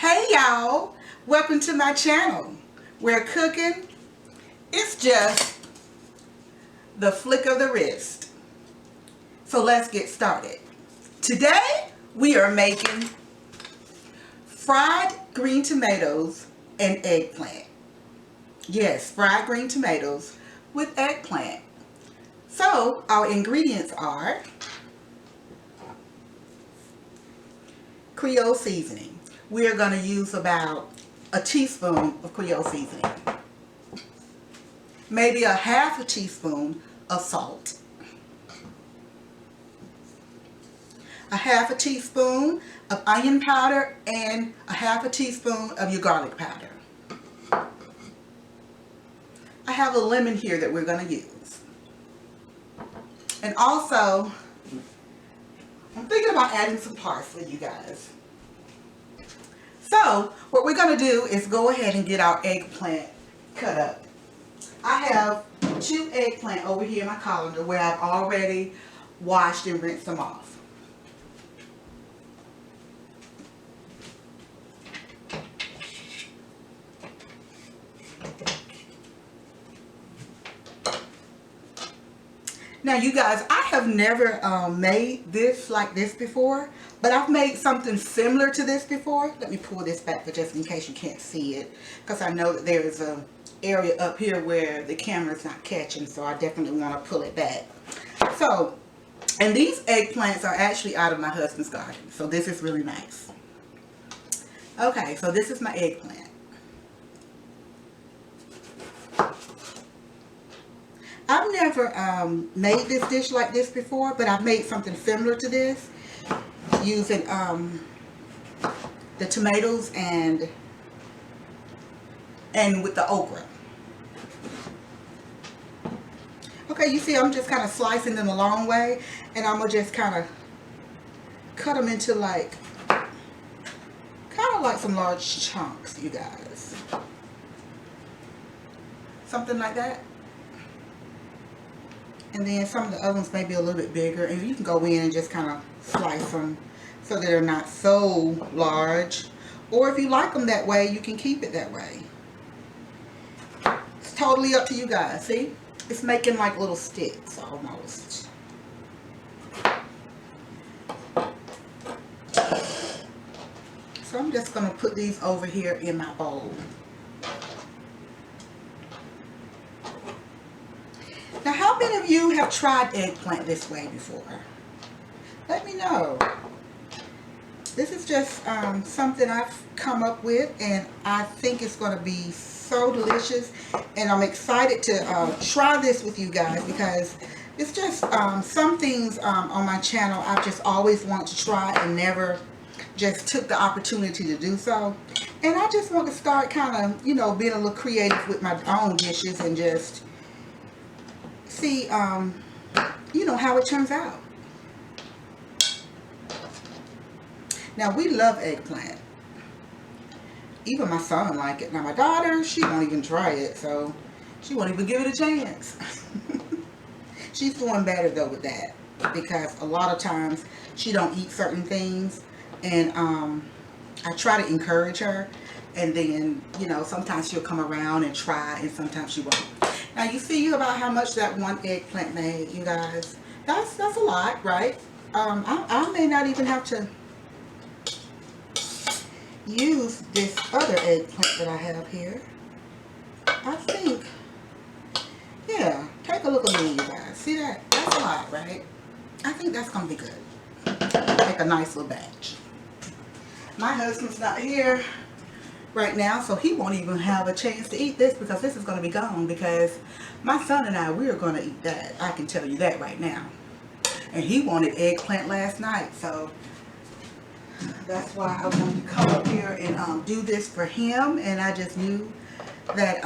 Hey y'all, welcome to my channel where cooking is just the flick of the wrist. So let's get started. Today we are making fried green tomatoes and eggplant. Yes, fried green tomatoes with eggplant. So our ingredients are Creole seasoning. We are going to use about a teaspoon of Creole seasoning. Maybe a half a teaspoon of salt. A half a teaspoon of onion powder and a half a teaspoon of your garlic powder. I have a lemon here that we're going to use. And also, I'm thinking about adding some parsley, you guys. So, what we're going to do is go ahead and get our eggplant cut up. I have 2 eggplant over here in my colander where I've already washed and rinsed them off. Now you guys, I have never made this like this before, but I've made something similar to this before. Let me pull this back for just in case you can't see it, because I know that there is an area up here where the camera's not catching, so I definitely want to pull it back. So, and these eggplants are actually out of my husband's garden, so this is really nice. Okay, so this is my eggplant. I've never made this dish like this before, but I've made something similar to this using the tomatoes and with the okra. Okay, you see I'm just kind of slicing them the long way, and I'm going to just kind of cut them into like some large chunks, you guys. Something like that. And then some of the other ones may be a little bit bigger, and you can go in and just kind of slice them so they're not so large. Or if you like them that way, you can keep it that way. It's totally up to you guys. See? It's making like little sticks almost. So I'm just going to put these over here in my bowl. Now, how many of you have tried eggplant this way before? Let me know. This is just something I've come up with, and I think it's going to be so delicious. And I'm excited to try this with you guys, because it's just some things on my channel I've just always wanted to try and never just took the opportunity to do so. And I just want to start kind of, you know, being a little creative with my own dishes and just see, you know, how it turns out. Now, we love eggplant. Even my son like it. Now, my daughter, she won't even try it, so she won't even give it a chance. She's doing better, though, with that, because a lot of times she don't eat certain things, and I try to encourage her, and then, you know, sometimes she'll come around and try, and sometimes she won't. Now you see about how much that one eggplant made, you guys. That's a lot, right? I may not even have to use this other eggplant that I have here. I think, yeah, take a look at me, you guys. See that? That's a lot, right? I think that's going to be good. Make a nice little batch. My husband's not here right now, so he won't even have a chance to eat this, because this is going to be gone, because my son and I, we are going to eat that. I can tell you that right now. And he wanted eggplant last night, so that's why I wanted to come up here and do this for him. And I just knew that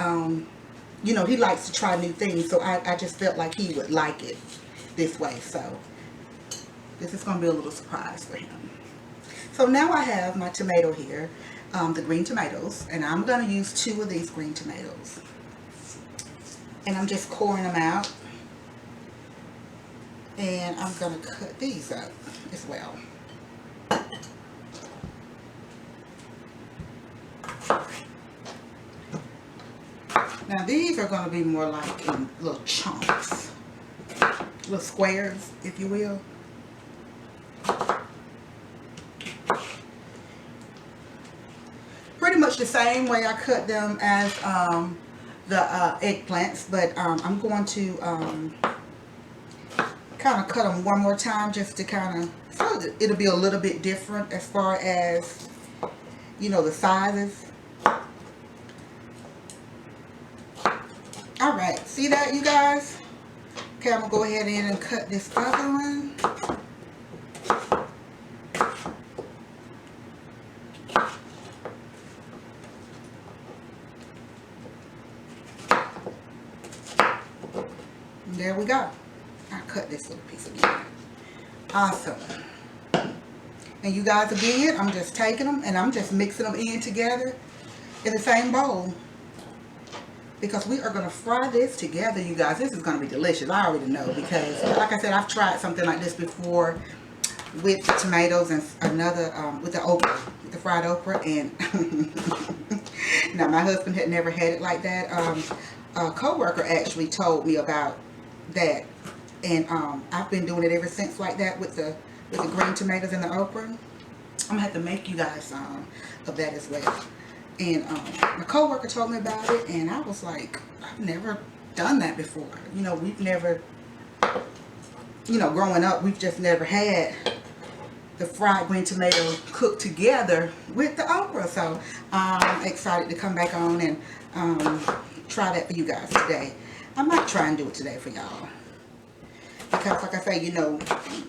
you know, he likes to try new things, so I just felt like he would like it this way. So this is going to be a little surprise for him. So now I have my tomato here, the green tomatoes, and I'm going to use 2 of these green tomatoes, and I'm just coring them out, and I'm going to cut these up as well. Now these are going to be more like in little chunks, little squares, if you will. Pretty much the same way I cut them as the eggplants, but I'm going to kind of cut them one more time just to kind of, so that it'll be a little bit different as far as, you know, the sizes. Alright, see that, you guys? Okay, I'm going to go ahead and cut this other one. And there we go. I cut this little piece again. Awesome. And you guys, again, I'm just taking them and I'm just mixing them in together in the same bowl. Because we are going to fry this together, you guys. This is going to be delicious. I already know, because like I said, I've tried something like this before with tomatoes and another, with the okra, with the fried okra. And now my husband had never had it like that. A co-worker actually told me about that. And I've been doing it ever since like that with the green tomatoes and the okra. I'm going to have to make you guys some of that as well. And my co-worker told me about it, and I was like, I've never done that before. You know, we've never, you know, growing up, we've just never had the fried green tomato cooked together with the okra. So I'm excited to come back on and try that for you guys today. I might try and do it today for y'all. Because like I say, you know,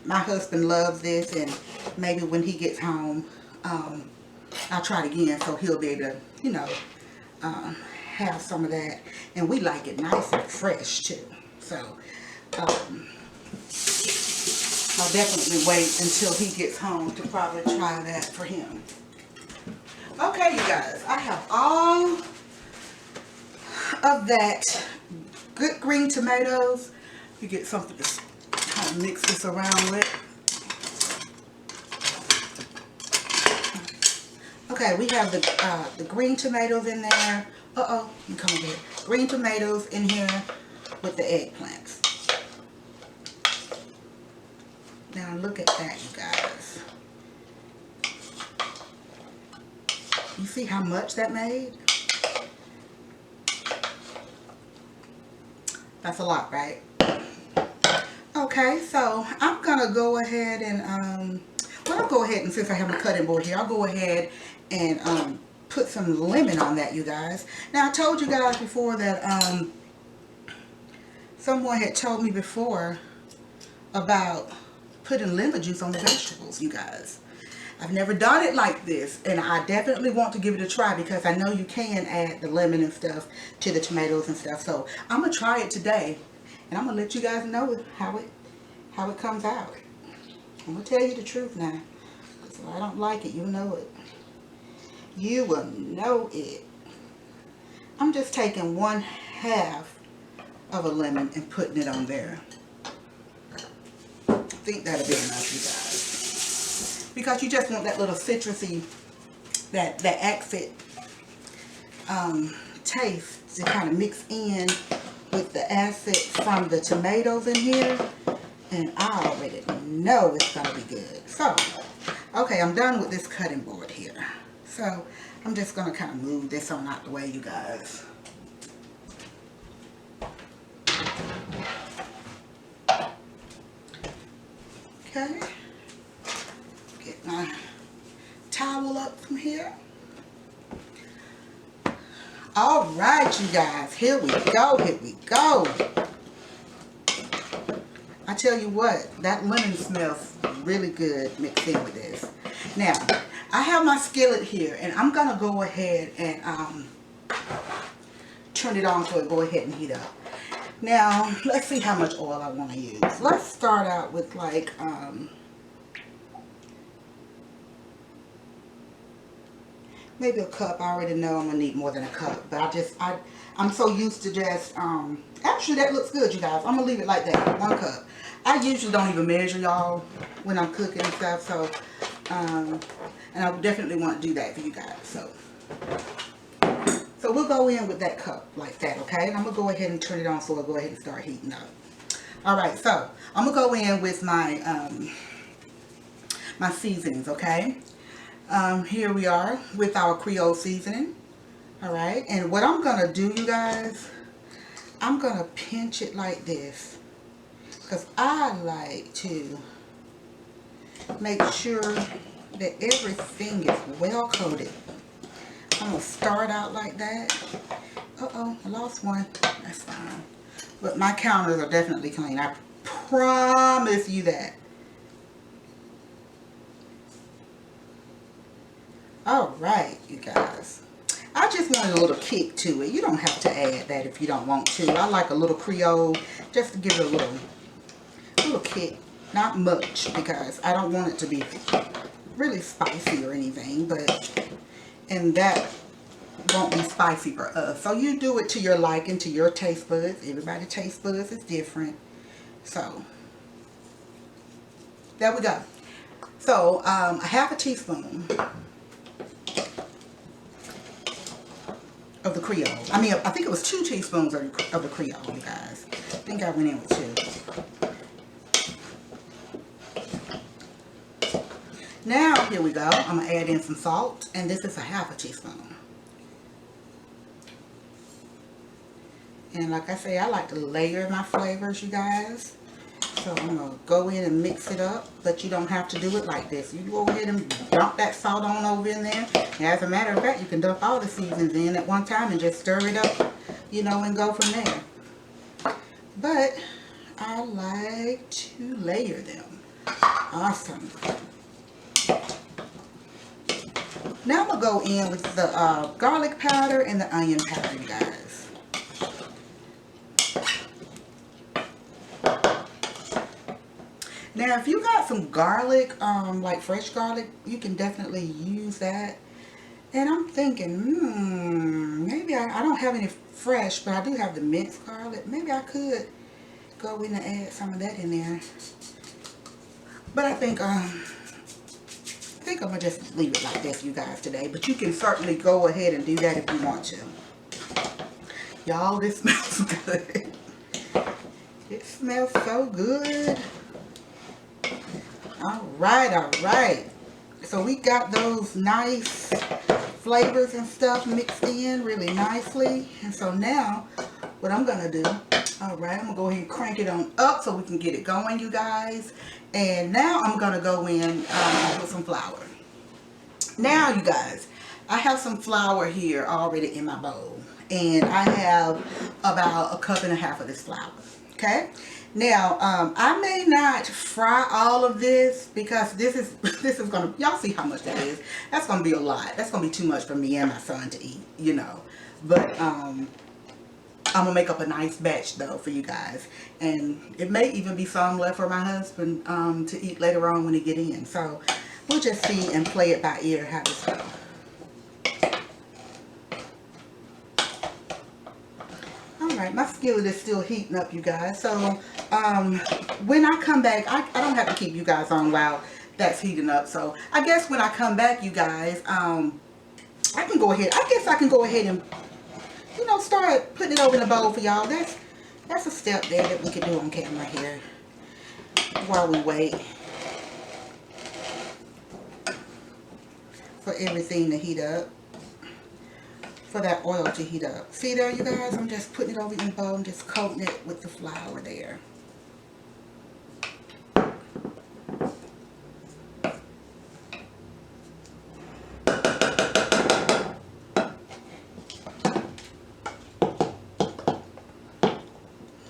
my husband loves this, and maybe when he gets home, I'll try it again so he'll be able to, you know, have some of that. And we like it nice and fresh too. So I'll definitely wait until he gets home to probably try that for him. Okay, you guys, I have all of that good green tomatoes. You get something to kind of mix this around with. Okay, we have the green tomatoes in there. Uh-oh, you come over here. Green tomatoes in here with the eggplants. Now look at that, you guys. You see how much that made? That's a lot, right? Okay, so I'm gonna go ahead and well, I'll go ahead and, since I have my cutting board here, I'll go ahead and put some lemon on that, you guys. Now I told you guys before that someone had told me before about putting lemon juice on the vegetables, you guys. I've never done it like this, and I definitely want to give it a try, because I know you can add the lemon and stuff to the tomatoes and stuff. So I'm gonna try it today, and I'm gonna let you guys know how it comes out. I'm gonna tell you the truth now. If I don't like it, you know it. You will know it. I'm just taking 1/2 of a lemon and putting it on there. I think that'll be enough, you guys. Because you just want that little citrusy, that accent taste to kind of mix in with the acid from the tomatoes in here. And I already know it's going to be good. So, okay, I'm done with this cutting board here. So, I'm just going to kind of move this on out the way, you guys. Okay. Get my towel up from here. All right, you guys. Here we go. Here we go. I tell you what, that lemon smells really good mixed in with this. Now, I have my skillet here, and I'm going to go ahead and turn it on so it go ahead and heat up. Now, let's see how much oil I want to use. Let's start out with like, maybe a cup. I already know I'm going to need more than a cup, but I'm so used to just, actually that looks good, you guys. I'm going to leave it like that, 1 cup. I usually don't even measure, y'all, when I'm cooking and stuff, so, and I definitely want to do that for you guys, so. So we'll go in with that cup like that, okay? And I'm going to go ahead and turn it on so it'll go ahead and start heating up. Alright, so I'm going to go in with my my seasonings, okay? Here we are with our Creole seasoning. Alright, and what I'm going to do, you guys, I'm going to pinch it like this. Because I like to make sure that everything is well coated. I'm going to start out like that. Uh-oh, I lost one. That's fine. But my counters are definitely clean. I promise you that. Alright, you guys. I just wanted a little kick to it. You don't have to add that if you don't want to. I like a little Creole just to give it a little kick. Not much because I don't want it to be really spicy or anything. And that won't be spicy for us. So you do it to your liking, to your taste buds. Everybody's taste buds is different. So there we go. So a half a teaspoon of the Creole. I mean, I think it was 2 teaspoons of the Creole, you guys. I think I went in with 2. Now, here we go. I'm going to add in some salt. And this is a half a teaspoon. And like I say, I like to layer my flavors, you guys. So I'm going to go in and mix it up. But you don't have to do it like this. You go ahead and dump that salt on over in there. And as a matter of fact, you can dump all the seasonings in at one time and just stir it up, you know, and go from there. But I like to layer them. Awesome. Now I'm going to go in with the garlic powder and the onion powder, you guys. Now, if you got some garlic, like fresh garlic, you can definitely use that. And I'm thinking, maybe I don't have any fresh, but I do have the minced garlic. Maybe I could go in and add some of that in there. But I think I'm going to just leave it like this, you guys, today. But you can certainly go ahead and do that if you want to. Y'all, this smells good. It smells so good. Alright. So we got those nice flavors and stuff mixed in really nicely. And so now, what I'm going to do, alright, I'm going to go ahead and crank it on up so we can get it going, you guys. And now I'm going to go in with some flour. Now, you guys, I have some flour here already in my bowl. And I have about 1.5 cups of this flour. Okay? Now, I may not fry all of this because this is going to, y'all see how much that is. That's going to be a lot. That's going to be too much for me and my son to eat, you know. But I'm going to make up a nice batch, though, for you guys. And it may even be some left for my husband to eat later on when he get in. So we'll just see and play it by ear how this goes. Alright, my skillet is still heating up, you guys. So, when I come back, I don't have to keep you guys on while that's heating up. So, I guess when I come back, you guys, I can go ahead. I guess I can go ahead and, you know, start putting it over in the bowl for y'all. That's a step there that we can do on camera here while we wait for everything to heat up. For that oil to heat up. See there, you guys? I'm just putting it over in the bowl and just coating it with the flour there.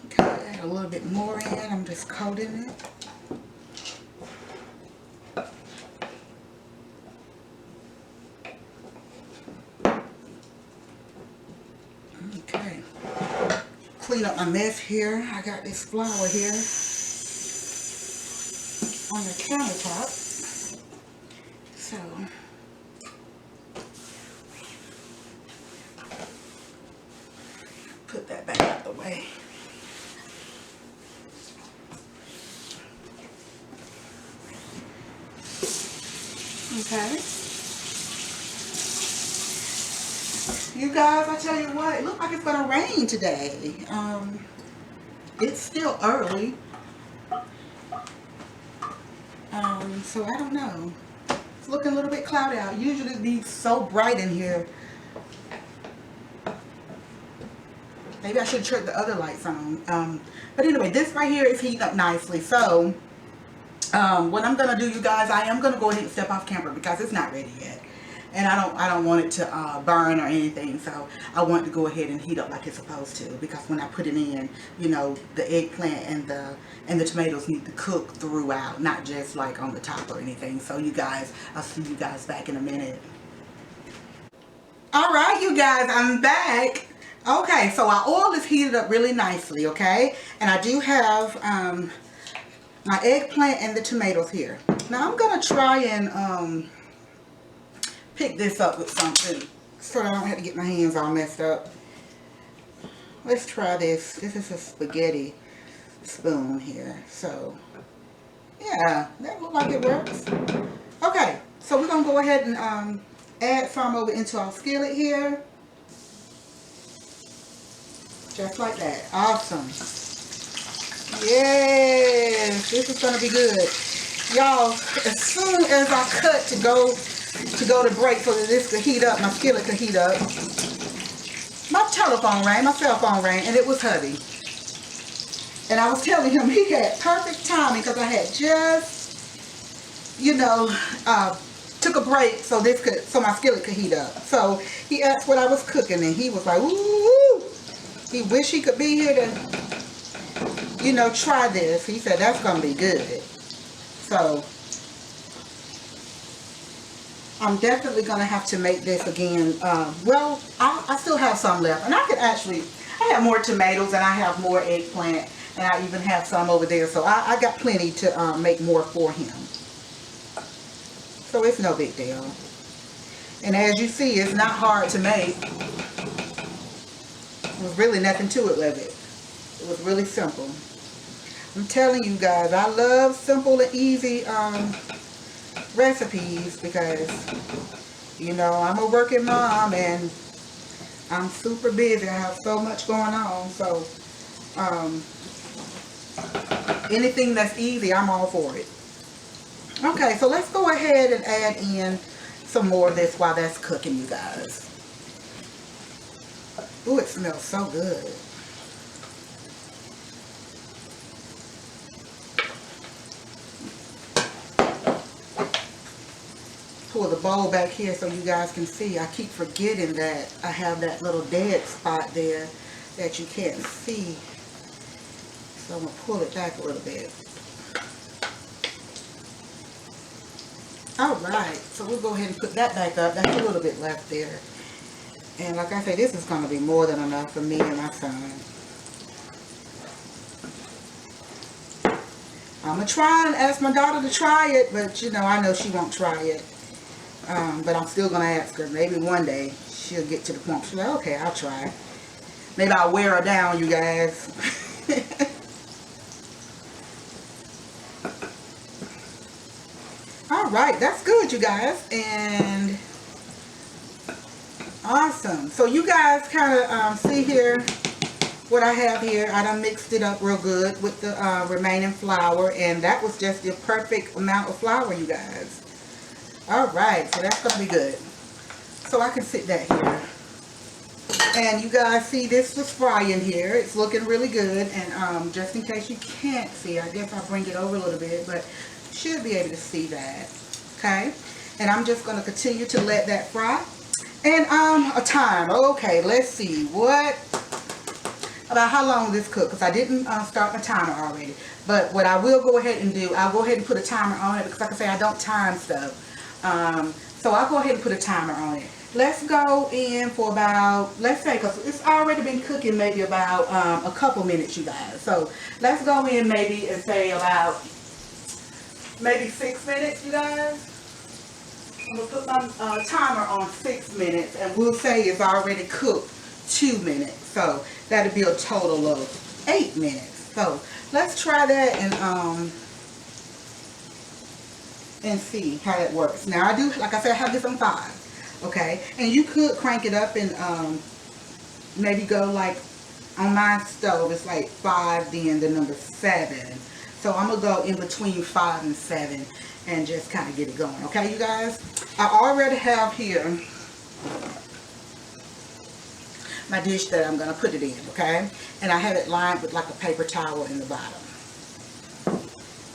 Okay, add a little bit more in. I'm just coating it. Okay, clean up my mess here. I got this flour here on the countertop. So, put that back out the way. Okay. You guys, I tell you what, it looks like it's gonna rain today. It's still early. So I don't know. It's looking a little bit cloudy out. Usually it be so bright in here. Maybe I should turn the other lights on. But anyway, this right here is heating up nicely. So what I'm gonna do, you guys, I am gonna go ahead and step off camera because it's not ready yet, and I don't want it to burn or anything. So I want to go ahead and heat up like it's supposed to, because when I put it in, you know, the eggplant and the tomatoes need to cook throughout, not just like on the top or anything. So you guys, I'll see you guys back in a minute. All right, you guys, I'm back. Okay, so our oil is heated up really nicely, okay, and I do have my eggplant and the tomatoes here. Now I'm gonna try and pick this up with something so that I don't have to get my hands all messed up. Let's try this. This is a spaghetti spoon here. So yeah, that looks like it works. Okay, so we're gonna go ahead and add some over into our skillet here. Just like that. Awesome. Yes, this is gonna be good, y'all. As soon as I cut to go to break so that this could heat up, my skillet could heat up, my cell phone rang, and it was hubby. And I was telling him he had perfect timing because I had just, you know, took a break so my skillet could heat up. So he asked what I was cooking, and he was like, "Ooh, he wished he could be here to, you know, try this." He said that's gonna be good. So I'm definitely gonna have to make this again. Well, I still have some left, and I have more tomatoes, and I have more eggplant, and I even have some over there. So I got plenty to make more for him. So it's no big deal. And as you see, it's not hard to make. There's really nothing to it with it. It was really simple. I'm telling you guys, I love simple and easy recipes because, you know, I'm a working mom and I'm super busy. I have so much going on. So anything that's easy, I'm all for it. Okay, so let's go ahead and add in some more of this while that's cooking, you guys. Ooh, it smells so good. Pull the bowl back here so you guys can see. I keep forgetting that I have that little dead spot there that you can't see. So I'm going to pull it back a little bit. Alright, so we'll go ahead and put that back up. That's a little bit left there. And like I say, this is going to be more than enough for me and my son. I'm going to try and ask my daughter to try it, but you know, I know she won't try it. But I'm still going to ask her. Maybe one day she'll get to the point. She'll be like, okay, I'll try. Maybe I'll wear her down, you guys. Alright, that's good, you guys. And awesome. So you guys kind of see here what I have here. I done mixed it up real good with the remaining flour, and that was just the perfect amount of flour, you guys. Alright, so that's gonna be good. So I can sit that here. And you guys see this was frying here. It's looking really good. And just in case you can't see, I guess I'll bring it over a little bit, but you should be able to see that. Okay, and I'm just going to continue to let that fry. And a time. Okay, let's see about how long this cook, because I didn't start my timer already. But what I will go ahead and do, I'll go ahead and put a timer on it, because like I say, I don't time stuff. So I'll go ahead and put a timer on it. Let's go in for about, let's say, because it's already been cooking maybe about a couple minutes, you guys. So let's go in maybe and say about maybe 6 minutes, you guys. I'm going to put my timer on 6 minutes, and we'll say it's already cooked 2 minutes. So that'll be a total of 8 minutes. So let's try that and see how that works. Now I do, like I said, I have this on 5. Okay, and you could crank it up and maybe go like, on my stove it's like 5, then the number 7. So I'm gonna go in between 5 and 7 and just kind of get it going. Okay, you guys, I already have here my dish that I'm gonna put it in. Okay, and I have it lined with like a paper towel in the bottom.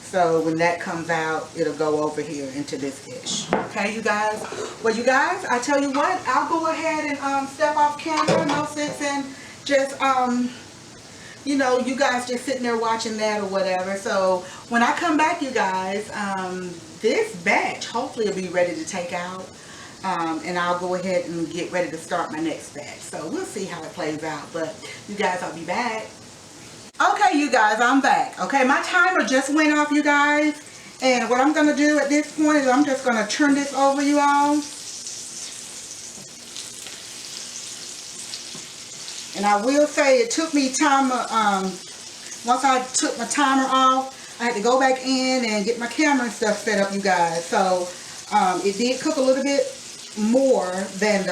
So when that comes out, it'll go over here into this dish. Okay, you guys. Well, you guys, I tell you what, I'll go ahead and step off camera. No sense in just you know, you guys just sitting there watching that or whatever. So when I come back, you guys, this batch hopefully will be ready to take out. And I'll go ahead and get ready to start my next batch. So we'll see how it plays out. But you guys, I'll be back. Okay, you guys, I'm back. Okay, my timer just went off, you guys. And what I'm going to do at this point is I'm just going to turn this over, you all. And I will say it took me time, once I took my timer off, I had to go back in and get my camera and stuff set up, you guys. So it did cook a little bit more than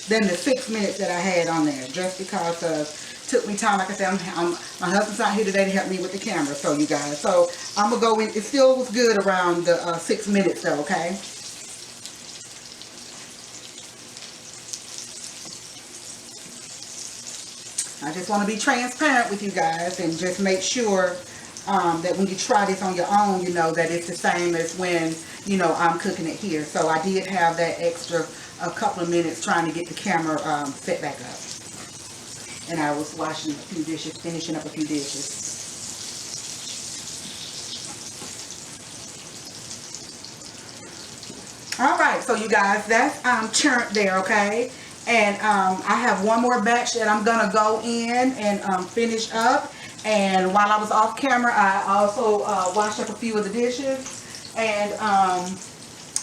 the 6 minutes that I had on there, just because took me time. Like I said, my husband's not here today to help me with the camera, so you guys. So I'm gonna go in. It still was good around the 6 minutes though. Okay. I just want to be transparent with you guys and just make sure that when you try this on your own, you know that it's the same as when, you know, I'm cooking it here. So I did have that extra a couple of minutes trying to get the camera set back up. And I was washing a few dishes, finishing up a few dishes. Alright, so you guys, that's churned there, okay? And I have one more batch that I'm going to go in and finish up. And while I was off camera, I also washed up a few of the dishes. And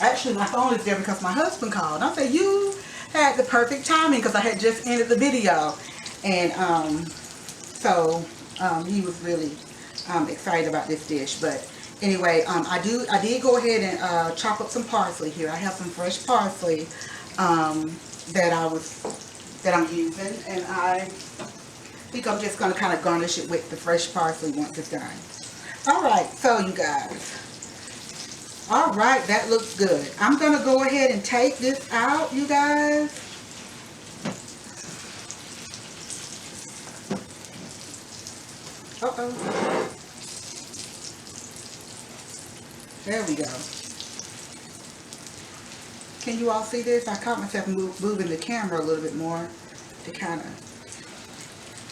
actually, my phone is there because my husband called. I said, you had the perfect timing because I had just ended the video. And so he was really excited about this dish. But anyway, I did go ahead and chop up some parsley here. I have some fresh parsley that I'm using, and I think I'm just going to kind of garnish it with the fresh parsley once it's done. All right, so you guys. All right, that looks good. I'm going to go ahead and take this out, you guys. Uh-oh. There we go. Can you all see this? I caught myself moving the camera a little bit more to kind of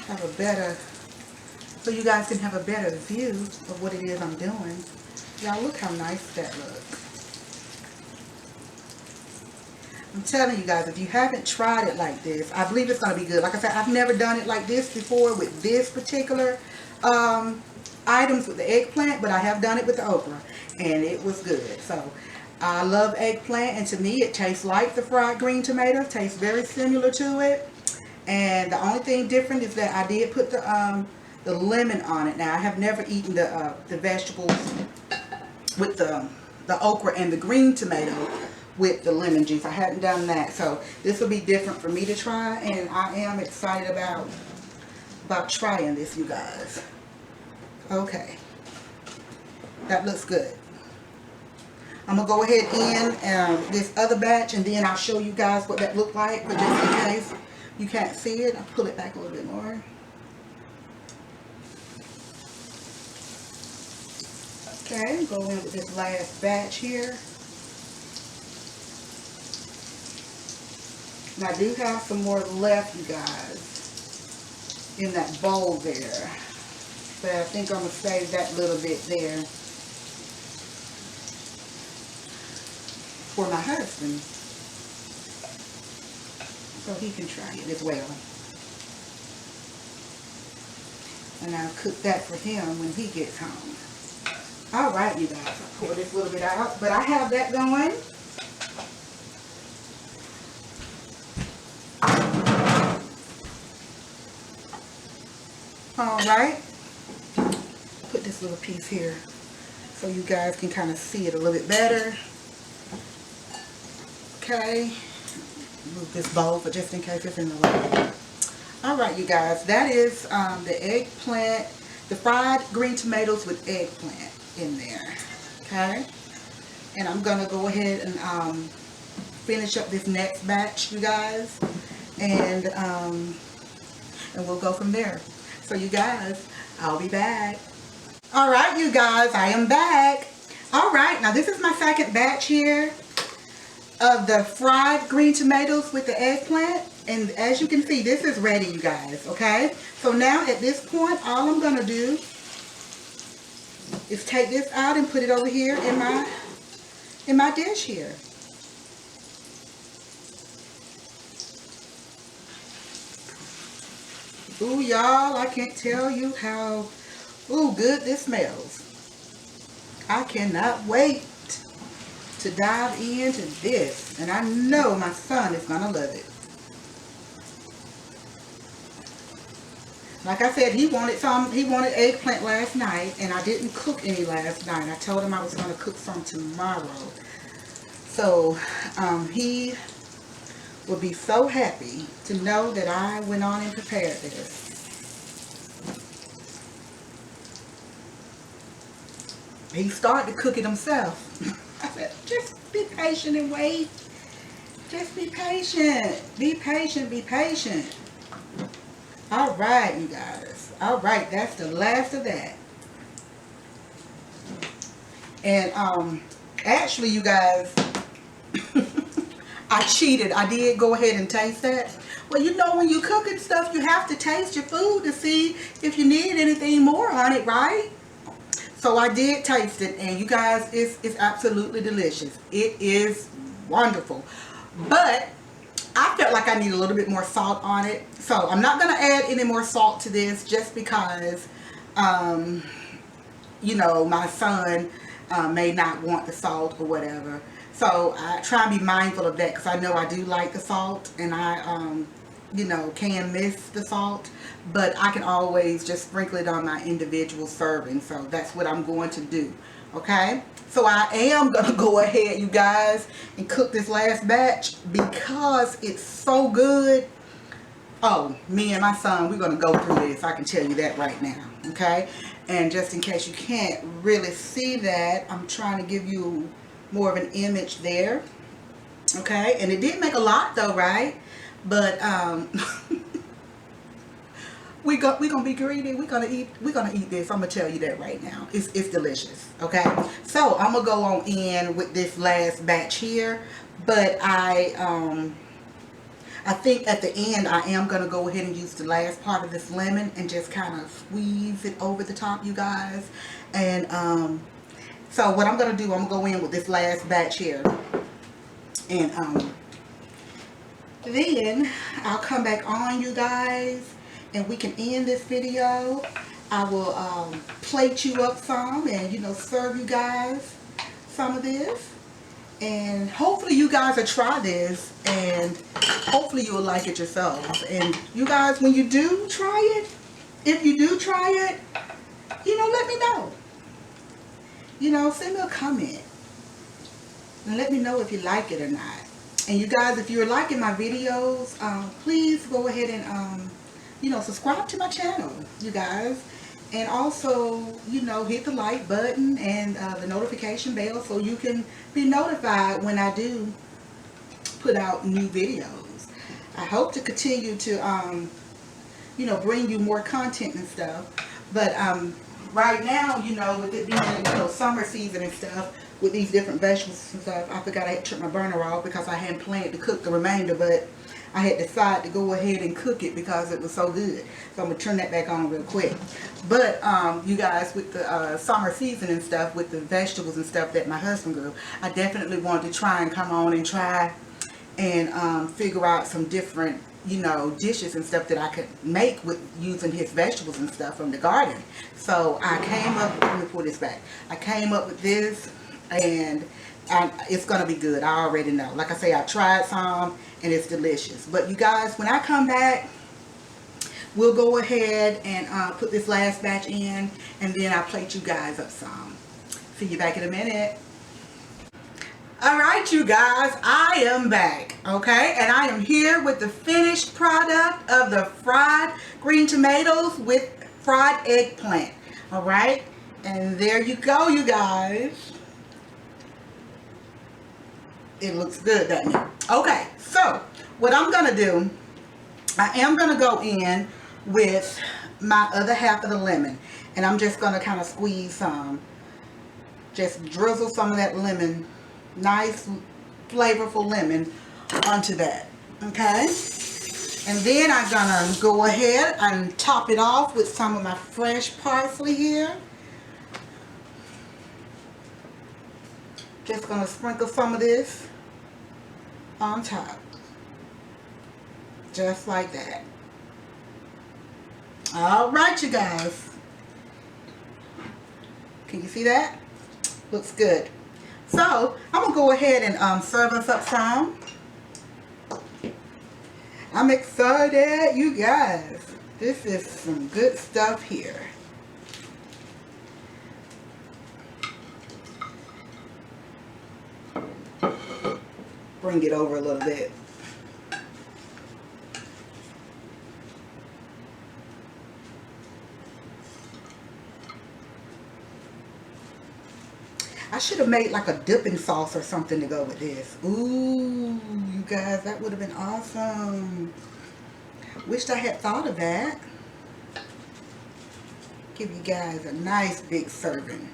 have a better, so you guys can have a better view of what it is I'm doing. Y'all look how nice that looks. I'm telling you guys, if you haven't tried it like this, I believe it's going to be good. Like I said, I've never done it like this before with this particular items with the eggplant, but I have done it with the okra, and it was good. So I love eggplant, and to me it tastes like the fried green tomato. Tastes very similar to it, and the only thing different is that I did put the lemon on it. Now I have never eaten the vegetables with the okra and the green tomato with the lemon juice. I hadn't done that, so this will be different for me to try, and I am excited about trying this, you guys. Okay, that looks good. I'm going to go ahead in this other batch, and then I'll show you guys what that looked like, but just in case you can't see it, I'll pull it back a little bit more. Okay, go in with this last batch here. And I do have some more left, you guys, in that bowl there. But I think I'm going to save that little bit there for my husband, so he can try it as well. And I'll cook that for him when he gets home. Alright, you guys, I'll pour this little bit out, but I have that going. Alright, put this little piece here so you guys can kind of see it a little bit better. Okay, move this bowl for just in case it's in the way. All right, you guys, that is the eggplant, the fried green tomatoes with eggplant in there. Okay, and I'm gonna go ahead and finish up this next batch, you guys, and we'll go from there. So you guys, I'll be back. All right, you guys, I am back. All right, now this is my second batch here of the fried green tomatoes with the eggplant, and as you can see, this is ready, you guys. Okay, so now at this point, all I'm gonna do is take this out and put it over here in my dish here. Ooh, y'all, I can't tell you how good this smells. I cannot wait to dive into this, and I know my son is gonna love it. Like I said, he wanted eggplant last night, and I didn't cook any last night. I told him I was gonna cook some tomorrow. So he will be so happy to know that I went on and prepared this. He started to cook it himself. I said, just be patient and wait. Just be patient. Be patient, be patient. All right, you guys. All right, that's the last of that. And actually, you guys, I cheated. I did go ahead and taste that. Well, you know, when you cooking stuff, you have to taste your food to see if you need anything more on it, right? So I did taste it, and you guys, it's absolutely delicious. It is wonderful. But I felt like I need a little bit more salt on it. So I'm not going to add any more salt to this just because, you know, my son may not want the salt or whatever. So I try and be mindful of that because I know I do like the salt, and I, you know, can miss the salt. But I can always just sprinkle it on my individual serving. So that's what I'm going to do. Okay? So I am going to go ahead, you guys, and cook this last batch because it's so good. Oh, me and my son, we're going to go through this. I can tell you that right now. Okay? And just in case you can't really see that, I'm trying to give you more of an image there. Okay? And it didn't make a lot though, right? But we're gonna be greedy. We're gonna eat this. I'm gonna tell you that right now. It's delicious. Okay, so I'm gonna go on in with this last batch here, but I think at the end I am gonna go ahead and use the last part of this lemon and just kind of squeeze it over the top, you guys. And so what I'm gonna do, I'm gonna go in with this last batch here, and then I'll come back on, you guys, and we can end this video. I will plate you up some and, you know, serve you guys some of this. And hopefully you guys will try this, and hopefully you will like it yourselves. And you guys, when you do try it, if you do try it, you know, let me know. You know, send me a comment and let me know if you like it or not. And you guys, if you're liking my videos, please go ahead and, you know, subscribe to my channel, you guys. And also, you know, hit the like button and the notification bell so you can be notified when I do put out new videos. I hope to continue to, you know, bring you more content and stuff. But right now, you know, with it being, you know, summer season and stuff, with these different vegetables and stuff, I forgot I had to turn my burner off because I hadn't planned to cook the remainder, but I had decided to go ahead and cook it because it was so good. So I'm going to turn that back on real quick. But you guys, with the summer season and stuff, with the vegetables and stuff that my husband grew, I definitely wanted to try and come on and try and figure out some different, you know, dishes and stuff that I could make with using his vegetables and stuff from the garden. So I came up, let me pull this back. I came up with this, and it's going to be good. I already know. Like I say, I tried some and it's delicious. But you guys, when I come back, we'll go ahead and put this last batch in, and then I'll plate you guys up some. See you back in a minute. All right, you guys, I am back, okay? And I am here with the finished product of the fried green tomatoes with fried eggplant, all right? And there you go, you guys. It looks good, doesn't it? Okay, so what I'm going to do, I am going to go in with my other half of the lemon. And I'm just going to kind of squeeze some. Just drizzle some of that lemon, nice flavorful lemon onto that. Okay? And then I'm going to go ahead and top it off with some of my fresh parsley here. Just going to sprinkle some of this on top. Just like that. Alright, you guys. Can you see that? Looks good. So, I'm going to go ahead and serve us up some. I'm excited, you guys. This is some good stuff here. Bring it over a little bit. I should have made like a dipping sauce or something to go with this. Ooh, you guys, that would have been awesome. Wished I had thought of that. Give you guys a nice big serving.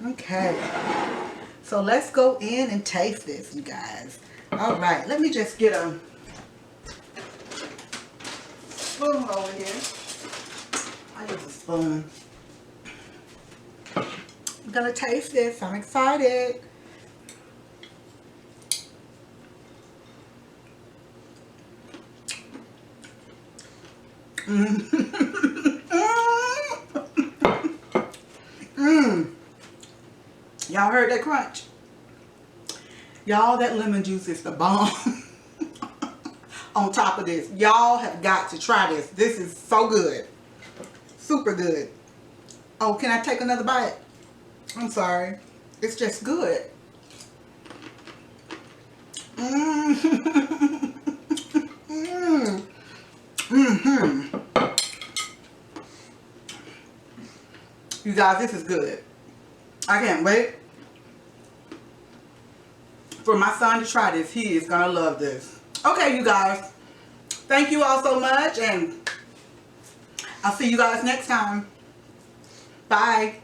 Okay. So let's go in and taste this, you guys. All right, let me just get a spoon over here. I use a spoon. I'm gonna taste this. I'm excited. Y'all heard that crunch? Y'all, that lemon juice is the bomb. On top of this, y'all have got to try this. This is so good. Super good. Oh, can I take another bite? I'm sorry. It's just good. You guys, this is good. I can't wait for my son to try this. He is gonna love this. Okay, you guys. Thank you all so much, and I'll see you guys next time. Bye.